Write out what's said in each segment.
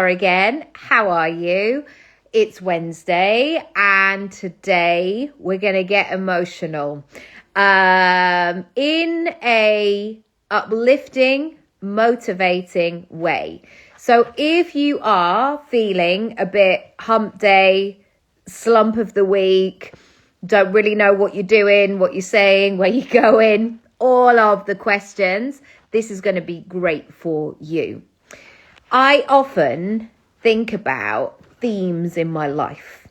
Again, how are you? It's Wednesday and today we're going to get emotional in a uplifting, motivating way. So if you are feeling a bit hump day, slump of the week, don't really know what you're doing, what you're saying, where you're going, all of the questions, this is going to be great for you. I often think about themes in my life,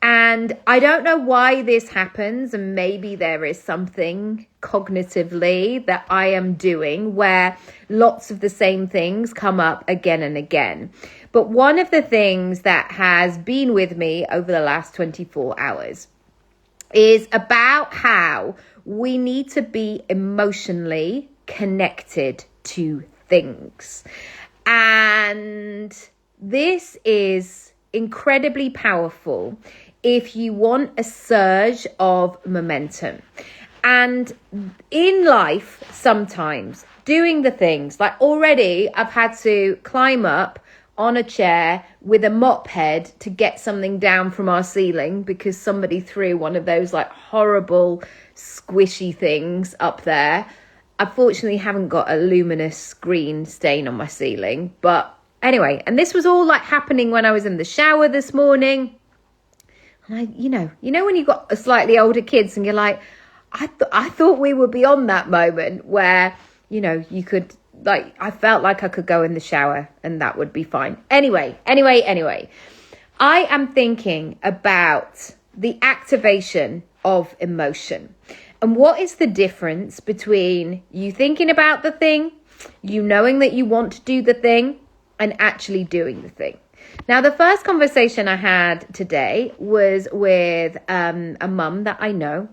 and I don't know why this happens, and maybe there is something cognitively that I am doing where lots of the same things come up again and again. But one of the things that has been with me over the last 24 hours is about how we need to be emotionally connected to things. And this is incredibly powerful if you want a surge of momentum. And in life, sometimes doing the things like already I've had to climb up on a chair with a mop head to get something down from our ceiling because somebody threw one of those like horrible squishy things up there. I fortunately haven't got a luminous green stain on my ceiling. But anyway, and this was all like happening when I was in the shower this morning. And you know when you've got a slightly older kids and you're like, I thought we would be on that moment where, you could, like, I felt like I could go in the shower and that would be fine. Anyway, I am thinking about the activation of emotion. And what is the difference between you thinking about the thing, you knowing that you want to do the thing, and actually doing the thing? Now, the first conversation I had today was with a mum that I know.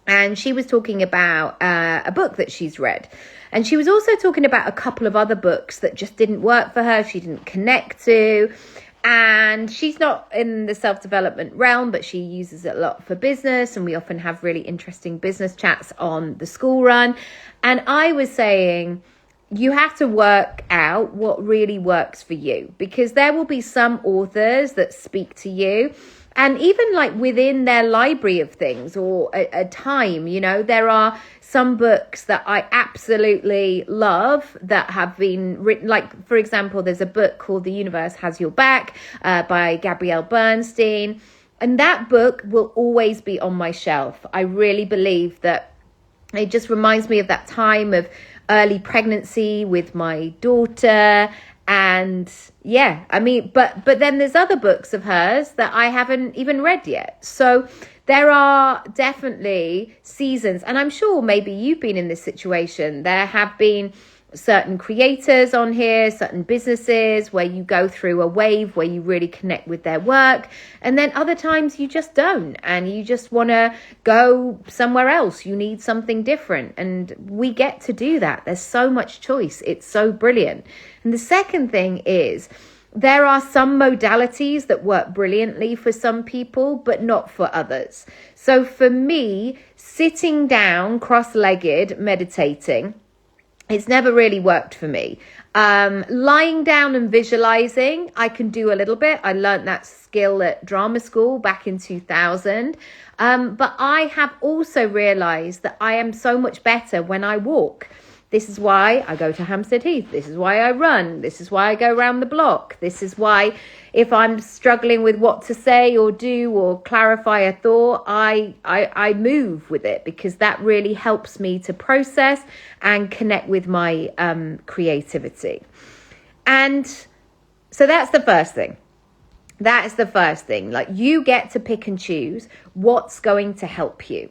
And she was talking about a book that she's read. And she was also talking about a couple of other books that just didn't work for her. She didn't connect to. And she's not in the self-development realm, but she uses it a lot for business. And we often have really interesting business chats on the school run. And I was saying, you have to work out what really works for you, because there will be some authors that speak to you. And even like within their library of things or a time, there are some books that I absolutely love that have been written. Like, for example, there's a book called The Universe Has Your Back by Gabrielle Bernstein. And that book will always be on my shelf. I really believe that it just reminds me of that time of early pregnancy with my daughter. And yeah, but then there's other books of hers that I haven't even read yet. So there are definitely seasons, and I'm sure maybe you've been in this situation. There have been certain creators on here, certain businesses where you go through a wave where you really connect with their work. And then other times you just don't, and you just want to go somewhere else. You need something different. And we get to do that. There's so much choice. It's so brilliant. And the second thing is, there are some modalities that work brilliantly for some people, but not for others. So for me, sitting down, cross-legged, meditating, it's never really worked for me. Lying down and visualizing, I can do a little bit. I learned that skill at drama school back in 2000. But I have also realized that I am so much better when I walk. This is why I go to Hampstead Heath. This is why I run. This is why I go around the block. This is why if I'm struggling with what to say or do or clarify a thought, I move with it, because that really helps me to process and connect with my creativity. And so that's the first thing. That is the first thing. Like, you get to pick and choose what's going to help you.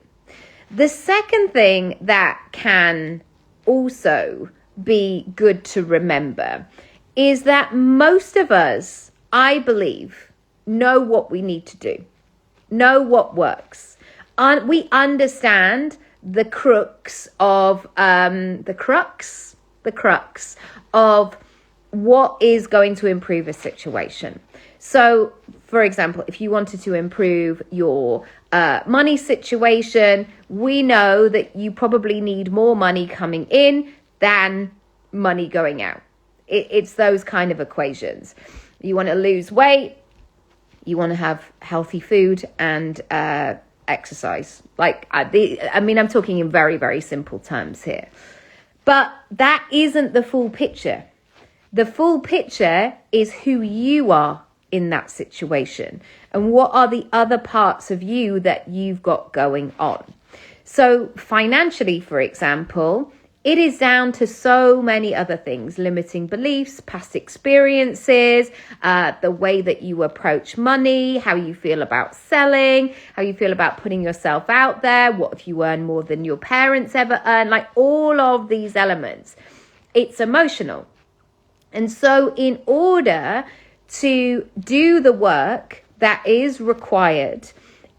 The second thing that can also be good to remember is that most of us, I believe, know what we need to do, know what works. We understand the crux of what is going to improve a situation. So, for example, if you wanted to improve your money situation, we know that you probably need more money coming in than money going out. It's those kind of equations. You want to lose weight, you want to have healthy food and exercise. I'm talking in very, very simple terms here. But that isn't the full picture. The full picture is who you are in that situation and what are the other parts of you that you've got going on. So financially, for example, it is down to so many other things: limiting beliefs, past experiences, the way that you approach money, how you feel about selling, how you feel about putting yourself out there, what if you earn more than your parents ever earned, like all of these elements. It's emotional. And so in order to do the work that is required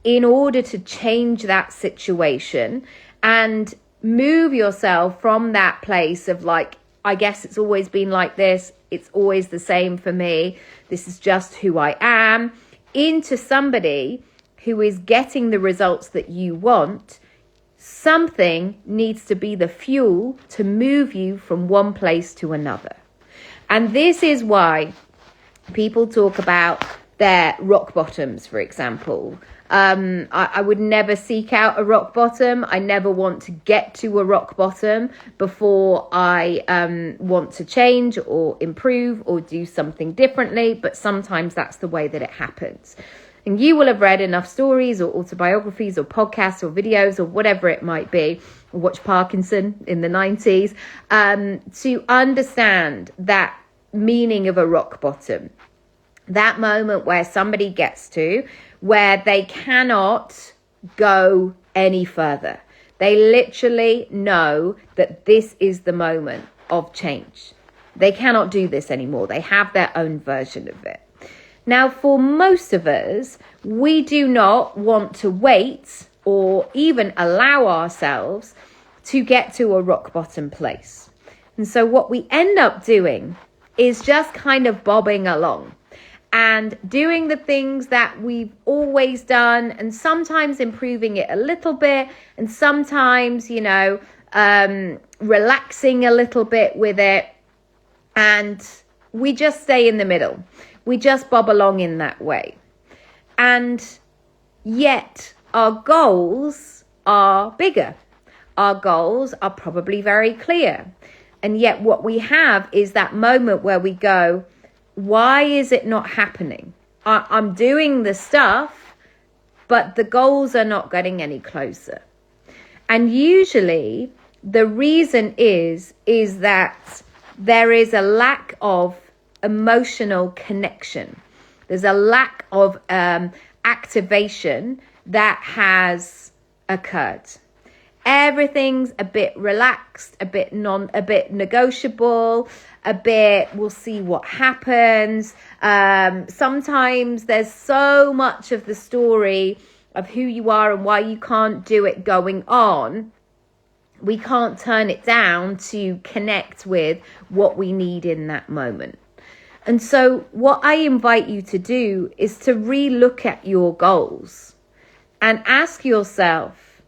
in order to change that situation and move yourself from that place of like, I guess it's always been like this, it's always the same for me, this is just who I am, into somebody who is getting the results that you want, something needs to be the fuel to move you from one place to another. And this is why people talk about their rock bottoms, for example. I would never seek out a rock bottom. I never want to get to a rock bottom before I want to change or improve or do something differently. But sometimes that's the way that it happens. And you will have read enough stories or autobiographies or podcasts or videos or whatever it might be, or watch Parkinson in the 90s, to understand that meaning of a rock bottom. That moment where somebody gets to where they cannot go any further. They literally know that this is the moment of change. They cannot do this anymore. They have their own version of it. Now, for most of us, we do not want to wait or even allow ourselves to get to a rock bottom place. And so what we end up doing is just kind of bobbing along and doing the things that we've always done, and sometimes improving it a little bit, and sometimes, relaxing a little bit with it. And we just stay in the middle. We just bob along in that way. And yet our goals are bigger. Our goals are probably very clear. And yet what we have is that moment where we go, why is it not happening? I'm doing the stuff, but the goals are not getting any closer. And usually the reason is that there is a lack of emotional connection. There's a lack of activation that has occurred. Everything's a bit relaxed, a bit negotiable, we'll see what happens. Sometimes there's so much of the story of who you are and why you can't do it going on. We can't turn it down to connect with what we need in that moment. And so what I invite you to do is to re-look at your goals and ask yourself,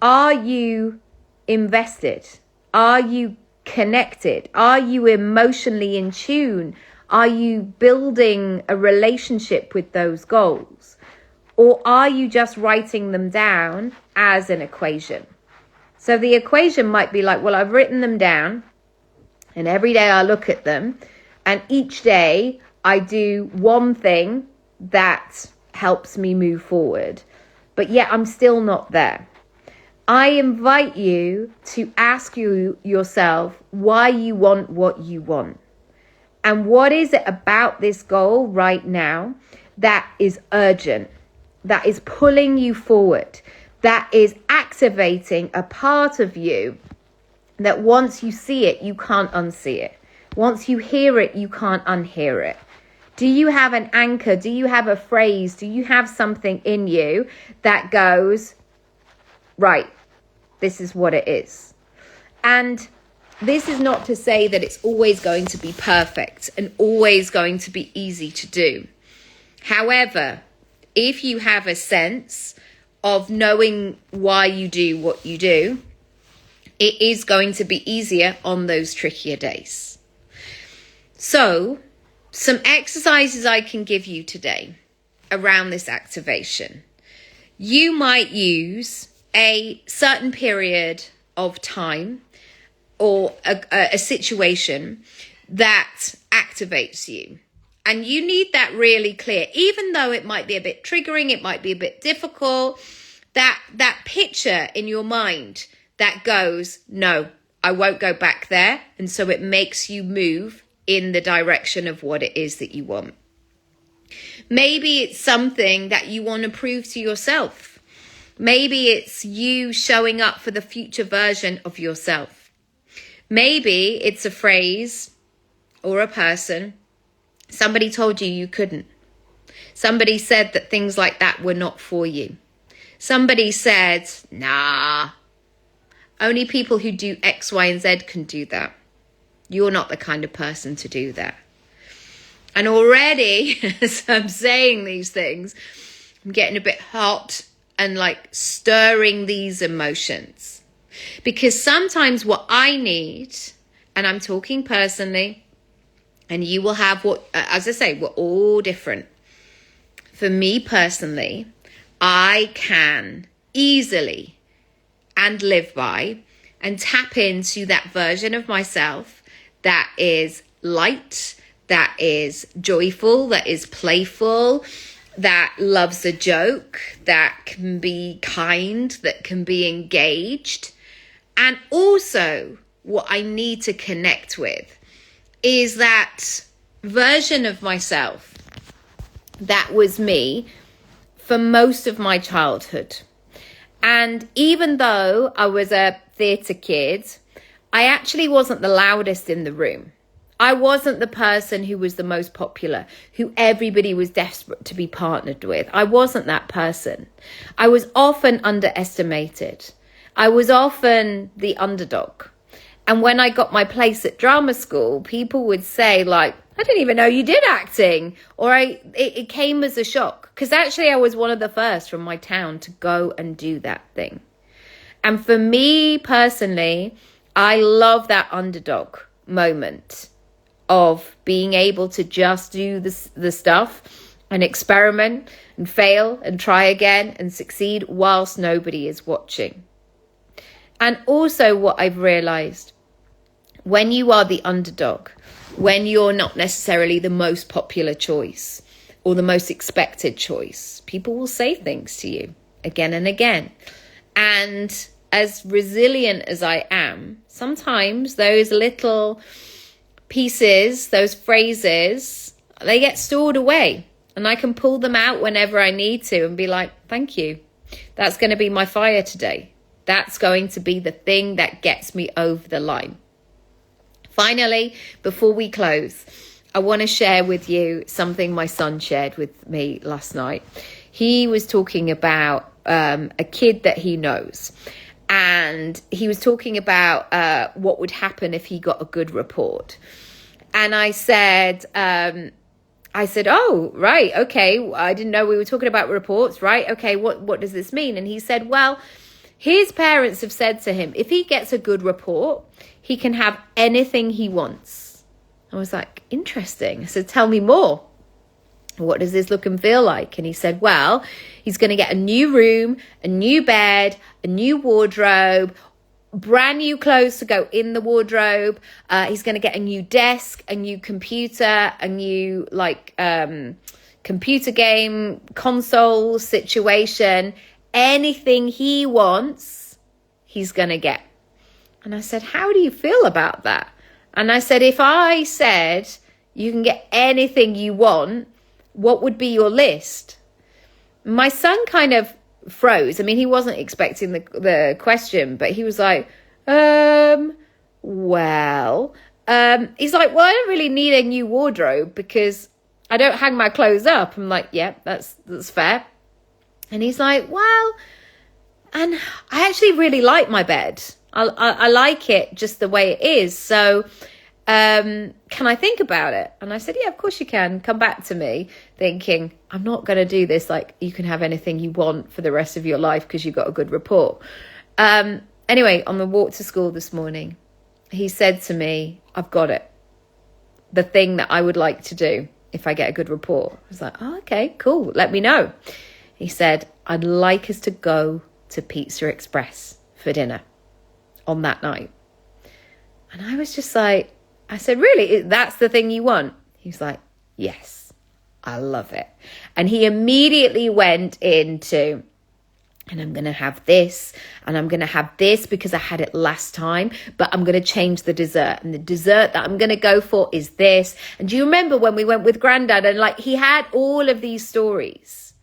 are you invested? Are you connected? Are you emotionally in tune? Are you building a relationship with those goals? Or are you just writing them down as an equation? So the equation might be like, well, I've written them down and every day I look at them and each day I do one thing that helps me move forward, but yet I'm still not there. I invite you to ask yourself why you want what you want. And what is it about this goal right now that is urgent, that is pulling you forward, that is activating a part of you that once you see it, you can't unsee it. Once you hear it, you can't unhear it. Do you have an anchor? Do you have a phrase? Do you have something in you that goes, right, this is what it is? And this is not to say that it's always going to be perfect and always going to be easy to do. However, if you have a sense of knowing why you do what you do, it is going to be easier on those trickier days. So, some exercises I can give you today around this activation. You might use a certain period of time or a situation that activates you. And you need that really clear, even though it might be a bit triggering, it might be a bit difficult, that picture in your mind that goes, no, I won't go back there. And so it makes you move in the direction of what it is that you want. Maybe it's something that you want to prove to yourself. Maybe it's you showing up for the future version of yourself. Maybe it's a phrase or a person. Somebody told you you couldn't. Somebody said that things like that were not for you. Somebody said, nah, only people who do X, Y, and Z can do that. You're not the kind of person to do that. And already, as I'm saying these things, I'm getting a bit hot and like stirring these emotions. Because sometimes what I need, and I'm talking personally, and you will have what, as I say, we're all different. For me personally, I can easily and live by and tap into that version of myself that is light, that is joyful, that is playful, that loves a joke, that can be kind, that can be engaged. And also what I need to connect with is that version of myself that was me for most of my childhood. And even though I was a theatre kid, I actually wasn't the loudest in the room. I wasn't the person who was the most popular, who everybody was desperate to be partnered with. I wasn't that person. I was often underestimated. I was often the underdog. And when I got my place at drama school, people would say like, I didn't even know you did acting. Or it came as a shock. Because actually I was one of the first from my town to go and do that thing. And for me personally, I love that underdog moment of being able to just do the stuff and experiment and fail and try again and succeed whilst nobody is watching. And also what I've realized, when you are the underdog, when you're not necessarily the most popular choice or the most expected choice, people will say things to you again and again. And as resilient as I am, sometimes those little pieces, those phrases, they get stored away. And I can pull them out whenever I need to and be like, thank you. That's going to be my fire today. That's going to be the thing that gets me over the line. Finally, before we close, I want to share with you something my son shared with me last night. He was talking about a kid that he knows. And he was talking about what would happen if he got a good report. And I said, oh, right, okay. I didn't know we were talking about reports, right? Okay, what does this mean? And he said, well, his parents have said to him, if he gets a good report, he can have anything he wants. I was like, interesting. I said, tell me more. What does this look and feel like? And he said, well, he's going to get a new room, a new bed, a new wardrobe, brand new clothes to go in the wardrobe. He's going to get a new desk, a new computer, a new computer game console situation. Anything he wants, he's going to get. And I said, how do you feel about that? And I said, if I said you can get anything you want, what would be your list? My son kind of froze. I mean, he wasn't expecting the question, but he was like, he's like, well, I don't really need a new wardrobe because I don't hang my clothes up. I'm like, yeah, that's fair. And he's like, well, and I actually really like my bed. I like it just the way it is. So can I think about it? And I said, yeah, of course you can. Come back to me, thinking, I'm not going to do this like you can have anything you want for the rest of your life because you got a good report. Anyway, on the walk to school this morning, he said to me, I've got it. the thing that I would like to do if I get a good report. I was like, oh, okay, cool. Let me know. He said, I'd like us to go to Pizza Express for dinner on that night. And I was just like, I said, really? That's the thing you want? He was like, yes, I love it. And he immediately went into, and I'm going to have this, and I'm going to have this because I had it last time, but I'm going to change the dessert. And the dessert that I'm going to go for is this. And do you remember when we went with Granddad, and like he had all of these stories?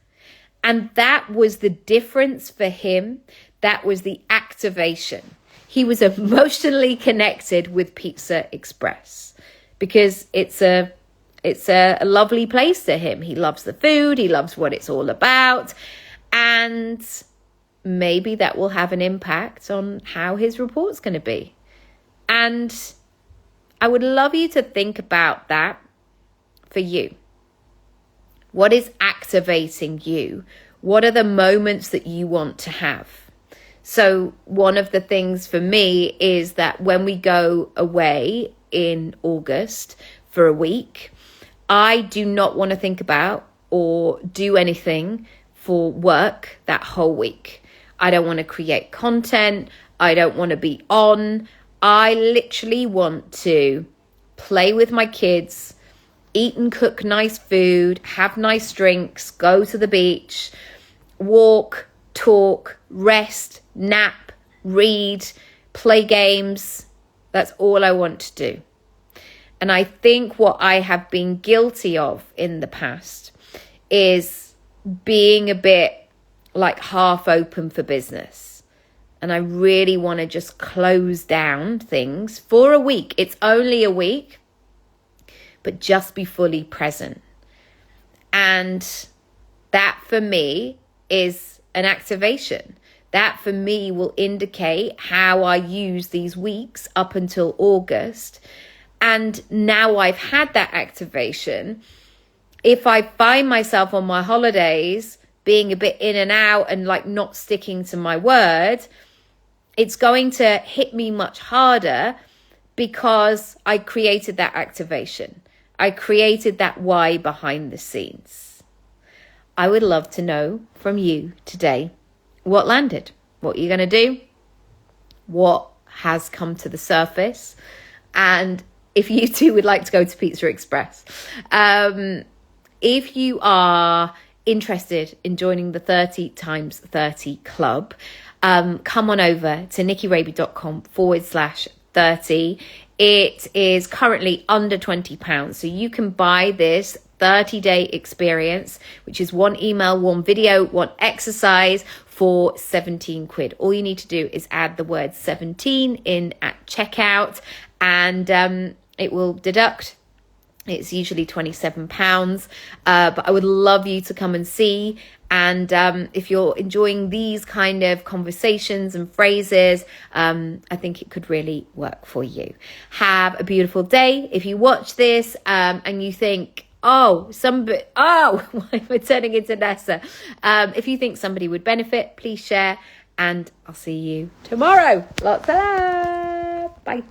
And that was the difference for him. That was the activation. He was emotionally connected with Pizza Express because it's a lovely place to him. He loves the food. He loves what it's all about. And maybe that will have an impact on how his report's going to be. And I would love you to think about that for you. What is activating you? What are the moments that you want to have? So one of the things for me is that when we go away in August for a week, I do not want to think about or do anything for work that whole week. I don't want to create content. I don't want to be on. I literally want to play with my kids, eat and cook nice food, have nice drinks, go to the beach, walk, talk, rest, nap, read, play games. That's all I want to do. And I think what I have been guilty of in the past is being a bit like half open for business. And I really want to just close down things for a week. It's only a week, but just be fully present. And that for me is an activation. That for me will indicate how I use these weeks up until August. And now I've had that activation. If I find myself on my holidays being a bit in and out and like not sticking to my word, it's going to hit me much harder because I created that activation. I created that why behind the scenes. I would love to know from you today what landed, what you're going to do, what has come to the surface, and if you too would like to go to Pizza Express. If you are interested in joining the 30 times 30 club, come on over to nickyraby.com/30. It is currently under £20. So you can buy this 30-day experience, which is one email, one video, one exercise for 17 quid. All you need to do is add the word 17 in at checkout and it will deduct. It's usually £27, but I would love you to come and see. And if you're enjoying these kind of conversations and phrases, I think it could really work for you. Have a beautiful day. If you watch this and you think, why am I turning into Nessa? If you think somebody would benefit, please share. And I'll see you tomorrow. Lots of love. Bye.